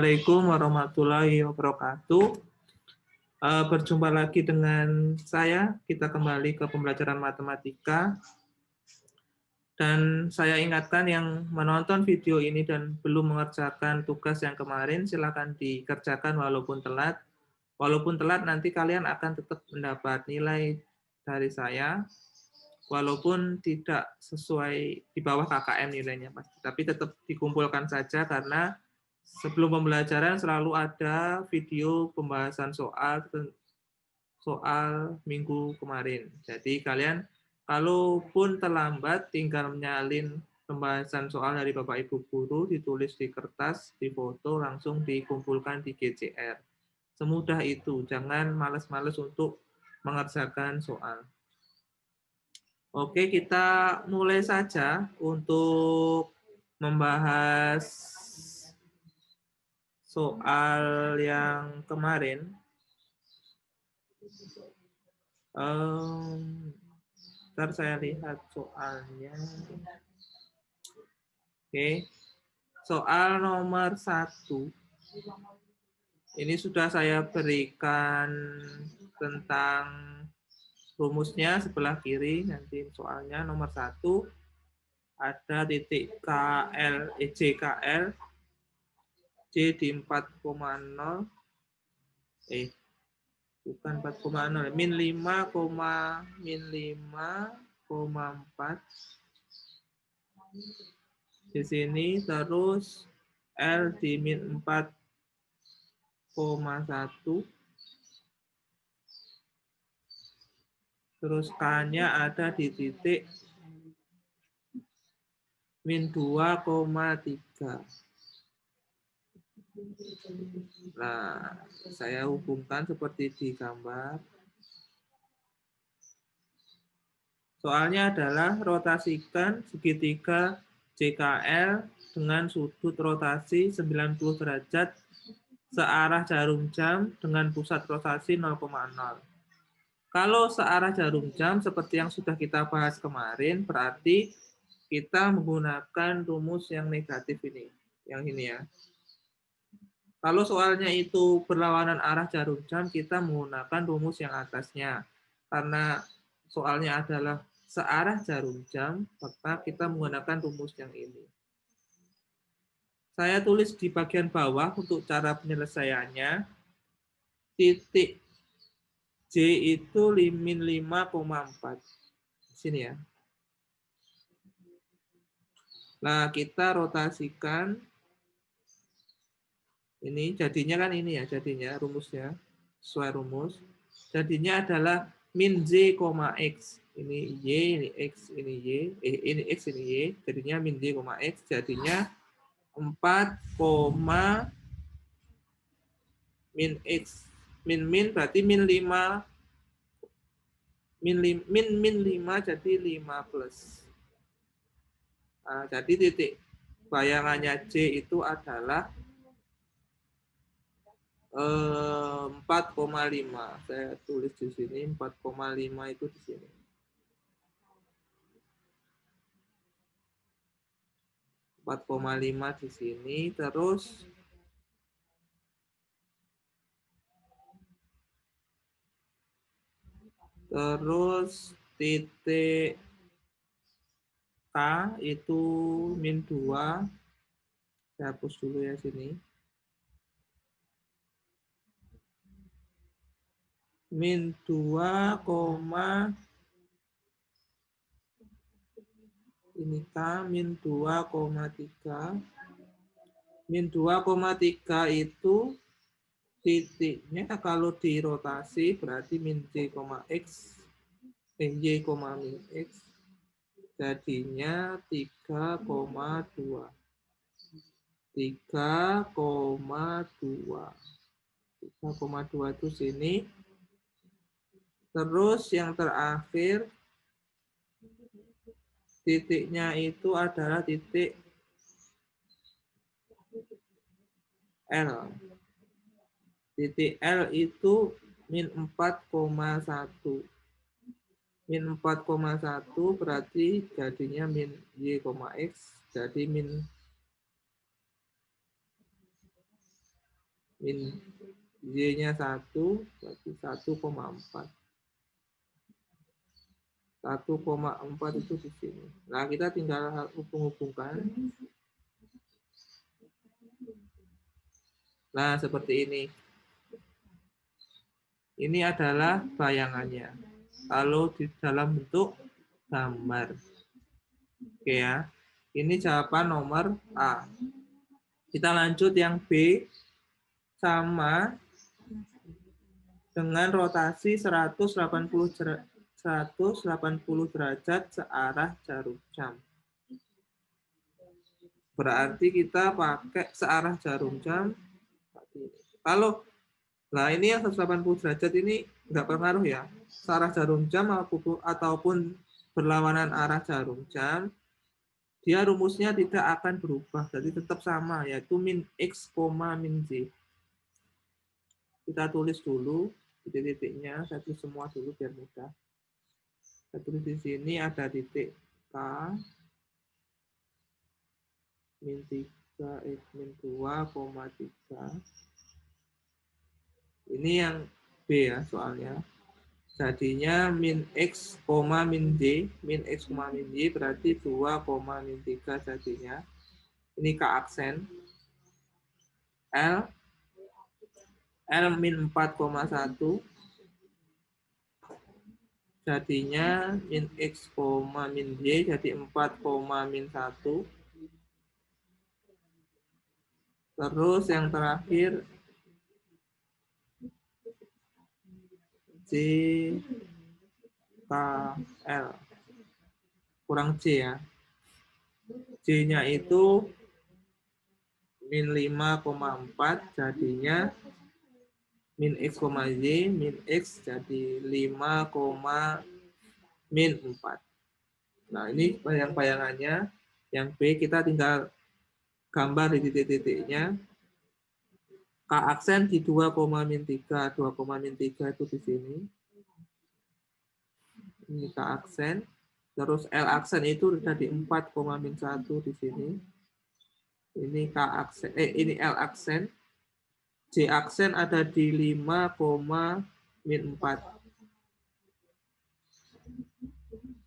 Assalamualaikum warahmatullahi wabarakatuh. Berjumpa lagi dengan saya. Kita kembali ke pembelajaran matematika. Dan saya ingatkan yang menonton video ini dan belum mengerjakan tugas yang kemarin, silakan dikerjakan walaupun telat. Walaupun telat, nanti kalian akan tetap mendapat nilai dari saya, walaupun tidak sesuai di bawah KKM nilainya, pasti. Tapi tetap dikumpulkan saja karena sebelum pembelajaran selalu ada video pembahasan soal minggu kemarin. Jadi kalian kalaupun terlambat tinggal menyalin pembahasan soal dari Bapak Ibu guru, ditulis di kertas, difoto, langsung dikumpulkan di GCR. Semudah itu, jangan males-males untuk mengerjakan soal. Oke, kita mulai saja untuk membahas soal yang kemarin. Ntar saya lihat soalnya. Oke, soal nomor 1. Ini sudah saya berikan tentang rumusnya sebelah kiri. Nanti soalnya nomor 1 ada titik JKL J di 4,0 bukan 4,0 min 5,4 di sini, terus L di min 4,1, terus K-nya ada di titik min 2,3. Nah, saya hubungkan seperti di gambar. Soalnya adalah rotasikan segitiga JKL dengan sudut rotasi 90 derajat searah jarum jam dengan pusat rotasi 0,0. Kalau searah jarum jam seperti yang sudah kita bahas kemarin, berarti kita menggunakan rumus yang negatif ini, yang ini ya. Kalau soalnya itu berlawanan arah jarum jam, kita menggunakan rumus yang atasnya. Karena soalnya adalah searah jarum jam, maka kita menggunakan rumus yang ini. Saya tulis di bagian bawah untuk cara penyelesaiannya. Titik J itu min 5,4. Di sini ya. Nah, kita rotasikan. Ini jadinya kan ini ya, jadinya rumusnya sesuai rumus. Jadinya adalah min J, X. Ini Y, ini X, ini Y. Ini X, ini Y. Jadinya min J, X. Jadinya 4, min X. Min berarti min 5. Min 5 jadi 5 plus. Nah, jadi titik bayangannya J itu adalah 4,5. Saya tulis di sini 4,5 itu di sini. di sini, terus titik K itu min 2. Saya hapus dulu ya sini. Min 2, ini K min 2,3. Min 2,3 itu titiknya kalau dirotasi berarti min J, X. Y, min X. Jadinya 3,2. 3,2 itu sini. Terus yang terakhir titiknya itu adalah titik L. Titik L itu min 4,1. Min 4,1 berarti jadinya min Y, X. Jadi min min Y-nya 1, berarti 1,4. 1,4 itu di sini. Nah, kita tinggal hubung-hubungkan. Nah, seperti ini. Ini adalah bayangannya. Kalau di dalam bentuk gambar. Oke ya. Ini jawaban nomor A. Kita lanjut yang B. Sama dengan rotasi 180 derajat searah jarum jam. Berarti kita pakai searah jarum jam. Kalau Nah, ini yang 180 derajat ini nggak berpengaruh ya. Searah jarum jam ataupun berlawanan arah jarum jam, dia rumusnya tidak akan berubah. Jadi tetap sama, yaitu min X, min Z. Kita tulis dulu titik-titiknya, saya tulis semua dulu biar mudah. Saya tulis di sini ada titik K, min 3, X, min 2, 3. Ini yang B ya soalnya. Jadinya min X, min Y. Min X, min Y berarti 2, min 3 jadinya. Ini K aksen. L min 4,1. Jadinya min X, min Y jadi 4, min 1. Terus yang terakhir J, K, L. Kurang C ya. J-nya itu min 5,4 jadinya min X, Y, min X jadi 5, min 4. Nah, ini bayangannya. Yang B kita tinggal gambar di titik-titiknya. K aksen di 2, min 3. 2, min 3 itu di sini. Ini K aksen. Terus L aksen itu sudah di 4, min 1 di sini. Ini K aksen, ini L aksen. J aksen ada di 5, min 4.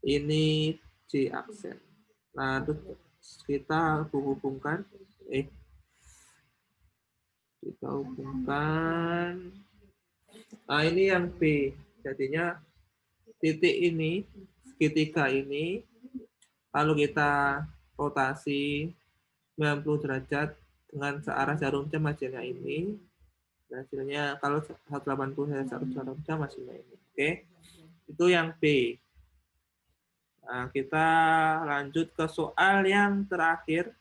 Ini J aksen. Nah, terus kita hubungkan. Kita hubungkan. Nah, ini yang B. Jadinya titik ini, segitiga ini, kalau kita rotasi 90 derajat dengan searah jarum jam hasilnya ini. Hasilnya kalau 180 derajat jarum jam hasilnya ini. Oke. Itu yang B. Nah, kita lanjut ke soal yang terakhir.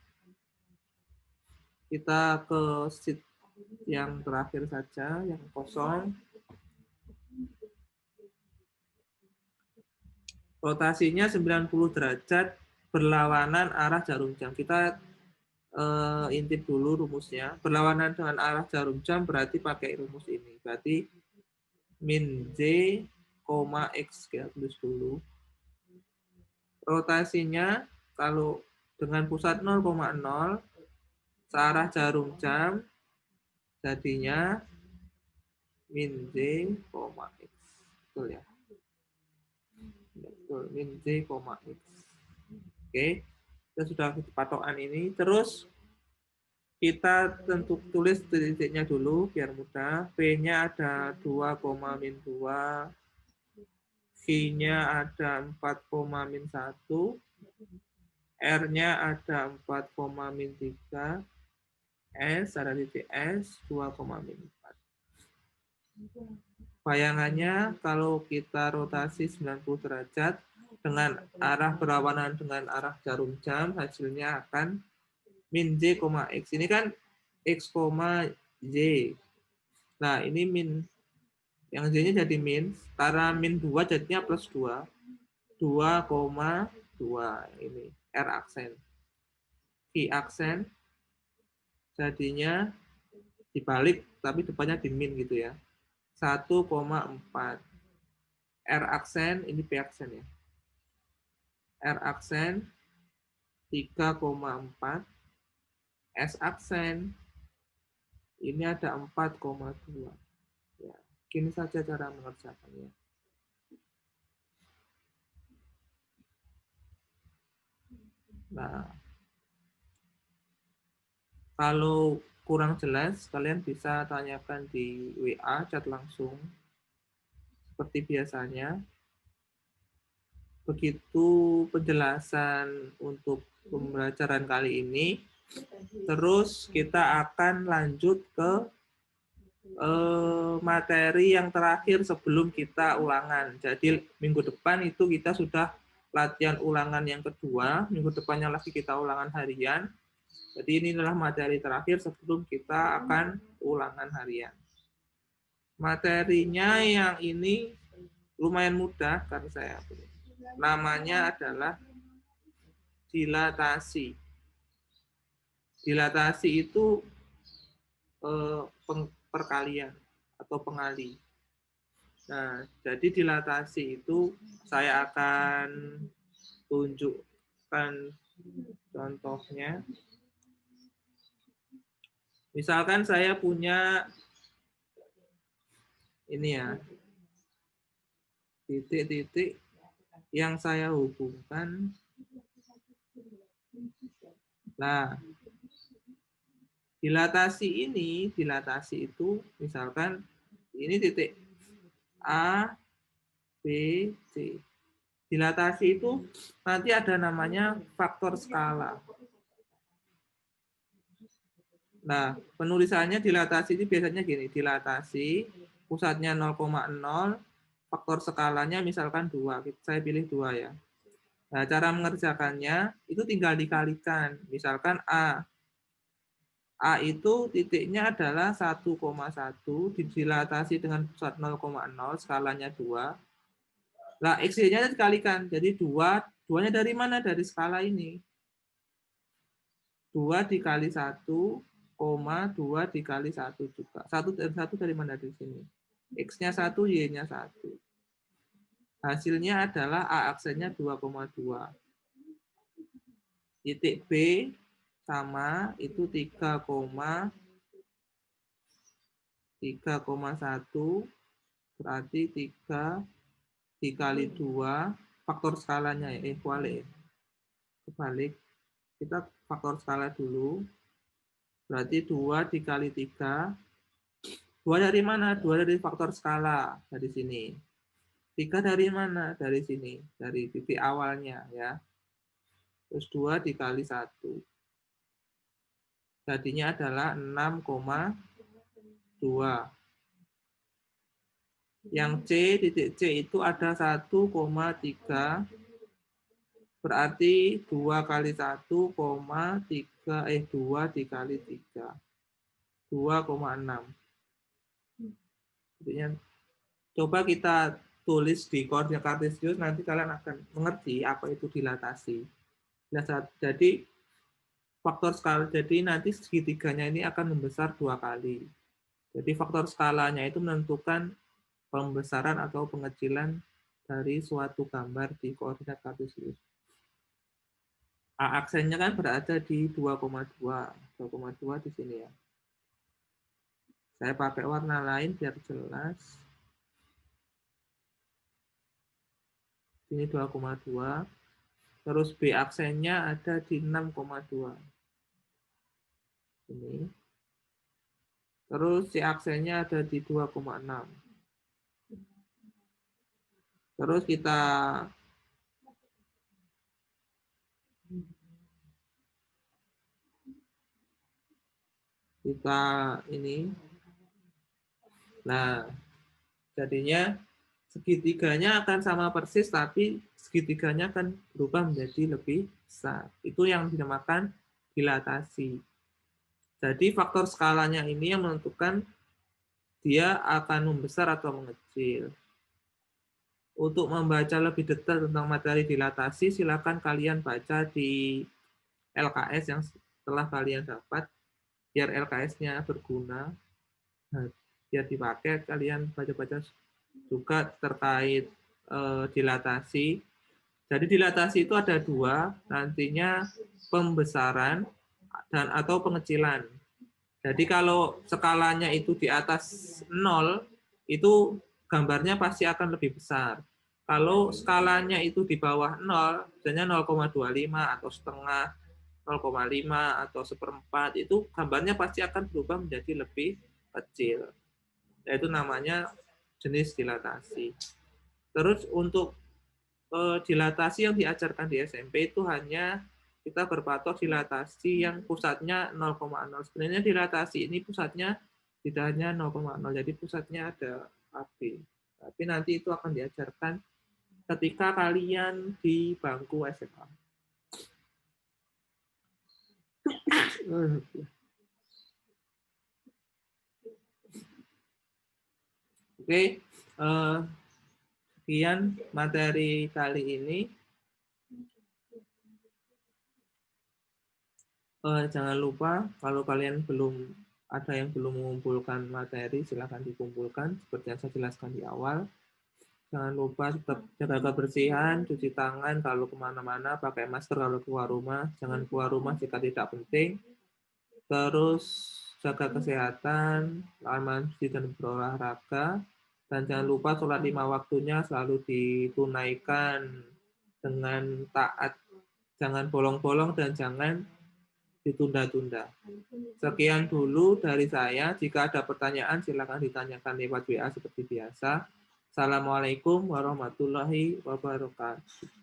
Kita ke sheet yang terakhir saja, yang kosong. Rotasinya 90 derajat berlawanan arah jarum jam. Kita intip dulu rumusnya. Berlawanan dengan arah jarum jam berarti pakai rumus ini. Berarti min J, X. Kita tulis dulu. Rotasinya kalau dengan pusat 0,0 searah jarum jam jadinya min J, X. Betul ya? Betul, min J, X. Oke, kita sudah patokan ini. Terus kita tentu tulis titiknya dulu biar mudah. P-nya ada 2, min 2. V-nya ada 4, min 1. R-nya ada 4, min 3. S ada titik S 2, min 4. Bayangannya kalau kita rotasi 90 derajat dengan arah berlawanan dengan arah jarum jam, hasilnya akan min J, X. Ini kan X, Y. Nah, ini min. Yang J-nya jadi min. Karena min 2 jadinya plus 2. 2,2. Ini R aksen. Q aksen jadinya dibalik, tapi depannya di min gitu ya. 1,4. R aksen, ini P aksen ya. R aksen 3,4. S aksen Ini ada 4,2. Ya, gini saja cara mengerjakannya. Nah, kalau kurang jelas, kalian bisa tanyakan di WA, chat langsung, seperti biasanya. Begitu penjelasan untuk pembelajaran kali ini. Terus kita akan lanjut ke materi yang terakhir sebelum kita ulangan. Jadi minggu depan itu kita sudah latihan ulangan yang kedua, minggu depannya lagi kita ulangan harian. Jadi ini adalah materi terakhir sebelum kita akan ulangan harian. Materinya yang ini lumayan mudah karena saya namanya adalah dilatasi. Dilatasi itu perkalian atau pengali. Nah, jadi dilatasi itu saya akan tunjukkan contohnya. Misalkan saya punya ini ya, titik-titik yang saya hubungkan. Nah, dilatasi itu misalkan ini titik A, B, C. Dilatasi itu nanti ada namanya faktor skala. Nah, penulisannya dilatasi ini biasanya gini, dilatasi pusatnya 0,0, faktor skalanya misalkan 2. Saya pilih 2 ya. Nah, cara mengerjakannya itu tinggal dikalikan. Misalkan A. A itu titiknya adalah 1,1, dilatasi dengan pusat 0,0, skalanya 2. Nah, X-nya dikalikan. Jadi 2, 2-nya dari mana? Dari skala ini. 2 dikali 1, 2 dikali 1 juga. 1 dari mana? Dari sini. X-nya 1, Y-nya 1. Hasilnya adalah A aksennya 2,2. Titik B sama itu 3,1 berarti 3 dikali 2 faktor skalanya ya, kebalik. Kita faktor skala dulu. Berarti 2 dikali 3. 2 dari mana? 2 dari faktor skala, dari sini. 3 dari mana? Dari sini, dari titik awalnya ya. Terus 2 dikali 1. Jadinya adalah 6,2. Yang C, titik C itu ada 1,3. Berarti 2 kali 1,3, 2 dikali 3. 2,6. Coba kita tulis di koordinat kartesius, nanti kalian akan mengerti apa itu dilatasi. Jadi faktor skala, jadi nanti segitiganya ini akan membesar 2 kali. Jadi faktor skalanya itu menentukan pembesaran atau pengecilan dari suatu gambar di koordinat kartesius. A aksennya kan berada di 2,2. 2,2 di sini ya. Saya pakai warna lain biar jelas. Ini 2,2. Terus B aksennya ada di 6,2. Ini. Terus C aksennya ada di 2,6. Terus kita ini. Nah, jadinya segitiganya akan sama persis, tapi segitiganya akan berubah menjadi lebih besar. Itu yang dinamakan dilatasi. Jadi faktor skalanya ini yang menentukan dia akan membesar atau mengecil. Untuk membaca lebih detail tentang materi dilatasi, silakan kalian baca di LKS yang telah kalian dapat, biar LKS-nya berguna, biar dipakai, kalian baca-baca juga terkait dilatasi. Jadi dilatasi itu ada 2, nantinya pembesaran dan atau pengecilan. Jadi kalau skalanya itu di atas 0, itu gambarnya pasti akan lebih besar. Kalau skalanya itu di bawah 0, misalnya 0,25 atau setengah, 0,5 atau seperempat, itu gambarnya pasti akan berubah menjadi lebih kecil. Yaitu namanya jenis dilatasi. Terus untuk dilatasi yang diajarkan di SMP itu hanya kita berpatok dilatasi yang pusatnya 0,0. Sebenarnya dilatasi ini pusatnya tidak hanya 0,0, jadi pusatnya ada AB. Tapi nanti itu akan diajarkan ketika kalian di bangku SMA. Oke, sekian materi kali ini. Jangan lupa kalau kalian belum ada yang belum mengumpulkan materi, silakan dikumpulkan seperti yang saya jelaskan di awal. Jangan lupa tetap jaga kebersihan, cuci tangan kalau kemana-mana, pakai masker kalau keluar rumah, jangan keluar rumah jika tidak penting. Terus jaga kesehatan, aman dan berolahraga, dan jangan lupa sholat 5 waktunya selalu ditunaikan dengan taat, jangan bolong-bolong dan jangan ditunda-tunda. Sekian dulu dari saya. Jika ada pertanyaan, silakan ditanyakan lewat WA seperti biasa. Assalamualaikum warahmatullahi wabarakatuh.